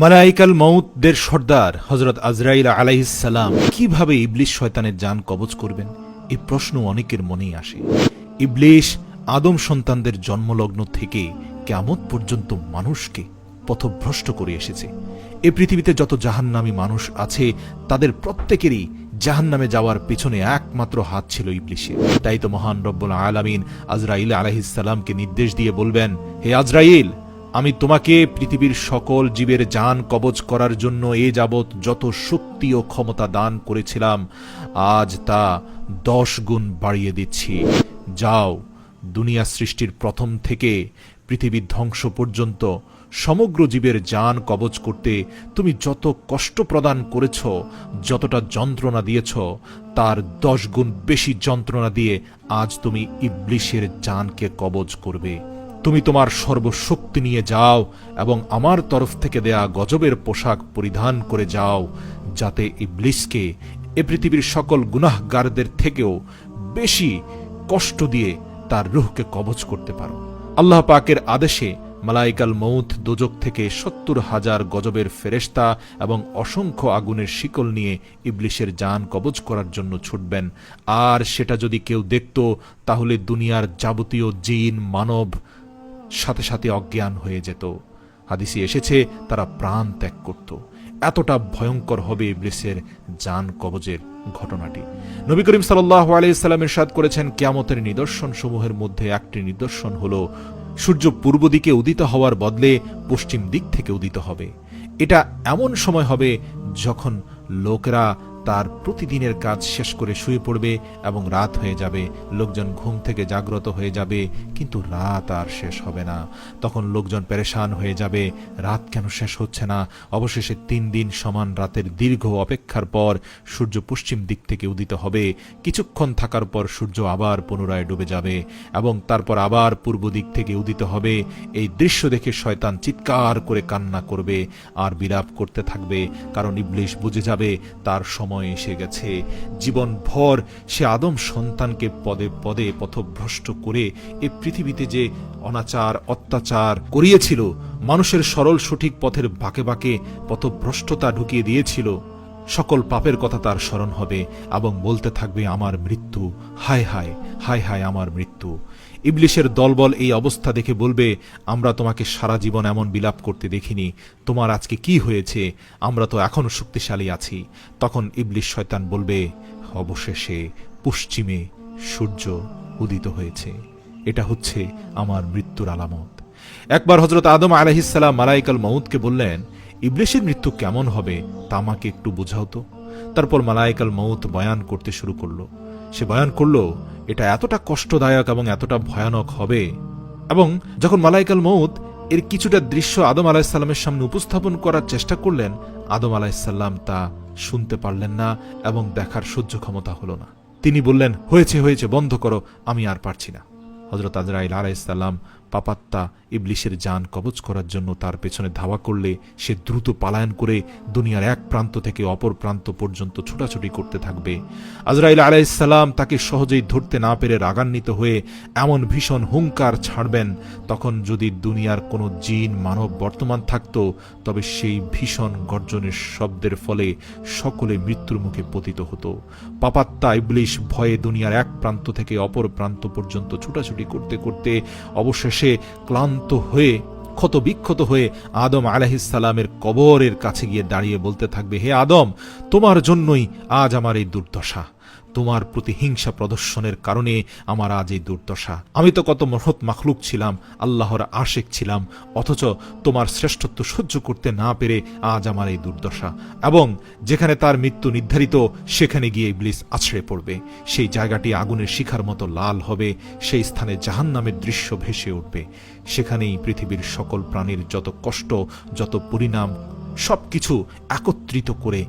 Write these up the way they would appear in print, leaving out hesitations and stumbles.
মালাইকাল মউতদের সর্দার হযরত আজরাইল আলাইহিস সালাম কিভাবে ইবলিস শয়তানের জান কবজ করবেন, এই প্রশ্ন অনেকের মনেই আসে। ইবলিস আদম সন্তানদের জন্মলগ্ন থেকে কিয়ামত পর্যন্ত মানুষকে পথভ্রষ্ট করে এসেছে। এই পৃথিবীতে যত জাহান্নামী মানুষ আছে তাদের প্রত্যেকেরই জাহান্নামে যাওয়ার পেছনে একমাত্র হাত ছিল ইবলিসের। তাই তো মহান রব্বুল আলামিন আজরাইল আলাইহিস সালামকে নির্দেশ দিয়ে বলবেন, হে আজরাইল, আমি তোমাকে পৃথিবীর সকল জীবের জান কবজ করার জন্য এ যাবৎ যত শক্তি ও ক্ষমতা দান করেছিলাম, আজ তা 10 গুণ বাড়িয়ে দিচ্ছি। যাও, দুনিয়া সৃষ্টির প্রথম থেকে পৃথিবীর ধ্বংস পর্যন্ত সমগ্র জীবের জান কবজ করতে তুমি যত কষ্ট প্রদান করেছ, যতটা যন্ত্রণা দিয়েছ, তার 10 গুণ বেশি যন্ত্রণা দিয়ে আজ তুমি ইবলিসের জানকে কবজ করবে। তুমি তোমার সর্বশক্তি নিয়ে যাও এবং আমার তরফ থেকে দেয়া গজবের পোশাক পরিধান করে যাও, যাতে ইবলিসকে এ পৃথিবীর সকল গুনাহগারদের থেকেও বেশি কষ্ট দিয়ে তার রূহকে কবজ করতে পারো। আল্লাহ পাকের আদেশে মালাইকাল মউত দোজখ থেকে 70,000 গজবের ফেরেশতা এবং অসংখ্য আগুনের শিকল নিয়ে ইবলিসের জান কবজ করার জন্য ছুটবেন। আর সেটা যদি কেউ দেখত, তাহলে দুনিয়ার যাবতীয় জিন মানব সাথে সাথে অজ্ঞান হয়ে যেত। হাদিসে এসেছে তারা প্রাণ ত্যাগ করত। এতটা ভয়ঙ্কর হবে ইবলিসের জান কবজের ঘটনাটি। নবী করিম সাল্লাল্লাহু আলাইহি সাল্লাম ইরশাদ করেছেন, কিয়ামতের নিদর্শন সমূহের মধ্যে একটি নিদর্শন হলো সূর্য পূর্ব দিকে উদিত হওয়ার বদলে পশ্চিম দিক থেকে উদিত হবে। এটা এমন সময় হবে যখন লোকেরা তার প্রতিদিনের কাজ শেষ করে শুয়ে পড়বে এবং রাত হয়ে যাবে। লোকজন ঘুম থেকে জাগ্রত হয়ে যাবে, কিন্তু রাত আর শেষ হবে না। তখন লোকজন পেরেশান হয়ে যাবে, রাত কেন শেষ হচ্ছে না। অবশেষে 3 দিন সমান রাতের দীর্ঘ অপেক্ষার পর সূর্য পশ্চিম দিক থেকে উদিত হবে। কিছুক্ষণ থাকার পর সূর্য আবার পুনরায় ডুবে যাবে এবং তারপর আবার পূর্ব দিক থেকে উদিত হবে। এই দৃশ্য দেখে শয়তান চিৎকার করে কান্না করবে আর বিলাপ করতে থাকবে, কারণ ইবলিস বুঝে যাবে তার সময় এসে গেছে। জীবনভর সে আদম সন্তানকে পদে পদে পথভ্রষ্ট করে এই পৃথিবীতে যে অনাচার অত্যাচার করিয়েছিল, মানুষের সরল সঠিক পথের বাঁকে বাঁকে পথভ্রষ্টতা ঢুকিয়ে দিয়েছিল, সকল পাপের কথা তার স্মরণ হবে এবং বলতে থাকবে, আমার মৃত্যু, হায় হায়, হায় হায় আমার মৃত্যু। ইবলিসের দলবল এই অবস্থা দেখে বলবে, আমরা তোমাকে সারা জীবন এমন বিলাপ করতে দেখিনি, তোমার আজকে কি হয়েছে? আমরা তো এখনো শক্তিশালী আছি। তখন ইবলিস শয়তান বলবে, অবশেষে পশ্চিমে সূর্য উদিত হয়েছে, এটা হচ্ছে আমার মৃত্যুর আলামত। একবার হযরত আদম আলাইহিস সালাম মালাইকাল মউতকে বললেন, ইবলিসের মৃত্যু কেমন হবে তা আমাকে একটু বোঝাও তো। তারপর মালাইকাল মউত বয়ান করতে শুরু করলো। সে বয়ান করলো, এটা এতটা কষ্টদায়ক এবং এতটা ভয়ানক হবে। এবং যখন মালাইকাল মউত এর কিছুটা দৃশ্য আদম আলাইহিস সালামের সামনে উপস্থাপন করার চেষ্টা করলেন, আদম আলাইহিস সালাম তা শুনতে পারলেন না এবং দেখার সহ্য ক্ষমতা হলো না। তিনি বললেন, হয়েছে হয়েছে, বন্ধ করো, আমি আর পারছি না। হযরত আজরাইল আলাইহিস সালাম পাপাত্তা ইবলিসের জান কবজ করার জন্য তার পেছনে ধাওয়া করলে সে দ্রুত পালায়ন করে দুনিয়ার এক প্রান্ত থেকে অপর প্রান্ত পর্যন্ত ছোটাছুটি করতে থাকবে। আজরাইল আলাইহিস সালাম তাকে সহজেই ধরতে না পেরে রাগান্বিত হয়ে এমন ভীষণ হুঙ্কার ছাড়বেন, তখন যদি দুনিয়ার কোনো জিন মানব বর্তমান থাকত, তবে সেই ভীষণ গর্জনের শব্দের ফলে সকলে মৃত্যুর মুখে পতিত হতো। পাপাত্তা ইবলিস ভয়ে দুনিয়ার এক প্রান্ত থেকে অপর প্রান্ত পর্যন্ত ছুটাছুটি করতে করতে অবশেষে ক্লান্ত হয়ে ক্ষত বিক্ষত হয়ে আদম আলাইহিস সালামের কবরের কাছে গিয়ে দাঁড়িয়ে বলতে থাকবে, হে আদম, তোমার জন্যই আজ আমার এই দুর্দশা। তোমার প্রতি হিংসা প্রদর্শনের কারণে আমার আজ এই দুর্দশা। আমি তো কত মহৎ মাখলুক ছিলাম, আল্লাহর আশিক ছিলাম, অথচ তোমার শ্রেষ্ঠত্ব সহ্য করতে না পেরে আজ আমার এই দুর্দশা। এবং যেখানে তার মৃত্যু নির্ধারিত, সেখানে গিয়ে ইবলিস আছড়ে পড়বে। সেই জায়গাটি আগুনের শিখার মতো লাল হবে, সেই স্থানে জাহান্নামের দৃশ্য ভেসে উঠবে। সেখানেই পৃথিবীর সকল প্রাণীর যত কষ্ট, যত পরিণাম, সবকিছু একত্রিত করে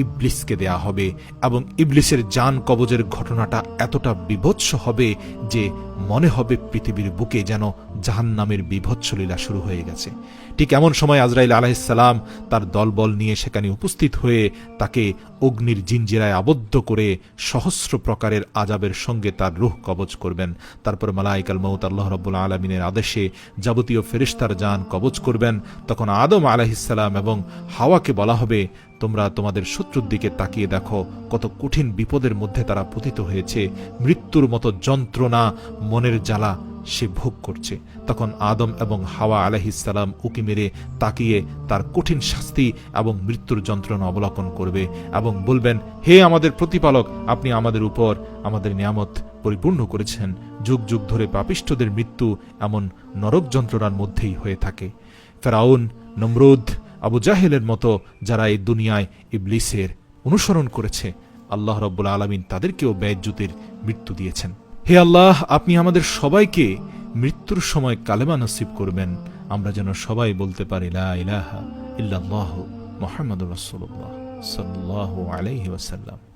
ইবলিসকে দেয়া হবে এবং ইবলিসের জান কবজের ঘটনাটা এতটা বিভৎস হবে যে মনে হবে পৃথিবীর বুকে যেন জাহান্নামের বিভৎসলীলা শুরু হয়ে গেছে। ঠিক এমন সময় আজরাইল আলাইহিসসালাম তার দলবল নিয়ে সেখানে উপস্থিত হয়ে তাকে অগ্নির জিঞ্জিরায় আবদ্ধ করে সহস্র প্রকারের আযাবের সঙ্গে তার রূহ কবজ করবেন। তারপর মালাইকাল মউত আল্লাহ রাব্বুল আলামিনের আদেশে যাবতীয় ফেরেশতার জান কবজ করবেন। তখন আদম আলাইহিসসালাম এবং হাওয়াকে বলা হবে, তোমরা তোমাদের শত্রুর দিকে তাকিয়ে দেখো, কত কঠিন বিপদের মধ্যে তারা পতিত হয়েছে, মৃত্যুর মতো যন্ত্রণা, মনের জ্বালা সে ভোগ করছে। তখন আদম এবং হাওয়া আলাইহিসসালাম উকি মেরে তাকিয়ে তার কঠিন শাস্তি এবং মৃত্যুর যন্ত্রণা অবলোকন করবে এবং বলবেন, হে আমাদের প্রতিপালক, আপনি আমাদের উপর আমাদের নিয়ামত পরিপূর্ণ করেছেন। যুগ যুগ ধরে পাপিষ্ঠদের মৃত্যু এমন নরক যন্ত্রণার মধ্যেই হয়ে থাকে। ফেরাউন, নমরুদ, আবু জাহেলের মতো যারা এই দুনিয়ায় ইবলিসের অনুসরণ করেছে, আল্লাহ রাব্বুল আলামিন তাদেরকেও বেইজ্জতির মৃত্যু দিয়েছেন। হে আল্লাহ, আপনি আমাদের সবাইকে মৃত্যুর সময় কালেমা নসিব করবেন, আমরা যেন সবাই বলতে পারি লা ইলাহা ইল্লাল্লাহু মুহাম্মাদুর রাসূলুল্লাহ সাল্লাল্লাহু আলাইহি ওয়াসাল্লাম।